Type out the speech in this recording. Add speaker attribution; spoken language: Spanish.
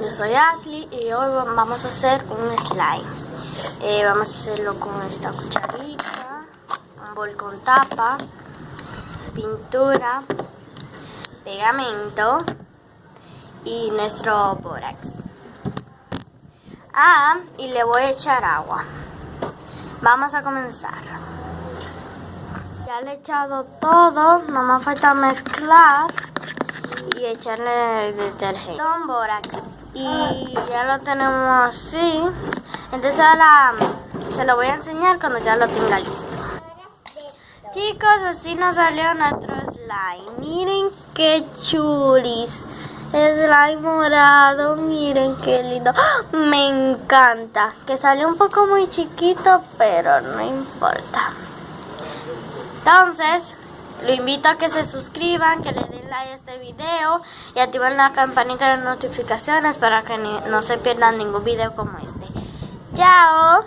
Speaker 1: Yo soy Ashley y hoy vamos a hacer un slime. Vamos a hacerlo con esta cucharita, un bol con tapa, pintura, pegamento y nuestro bórax. Y le voy a echar agua. Vamos a comenzar. Ya le he echado todo, nomás falta mezclar y echarle el detergente con bórax. Y ya lo tenemos así. Entonces ahora se lo voy a enseñar cuando ya lo tenga listo. Chicos, así nos salió nuestro slime. Miren qué chulis. El slime morado, miren qué lindo. ¡Oh! Me encanta. Que salió un poco muy chiquito, pero no importa. Entonces, lo invito a que se suscriban, que le den like a este video y activen la campanita de notificaciones para que no se pierdan ningún video como este. ¡Chao!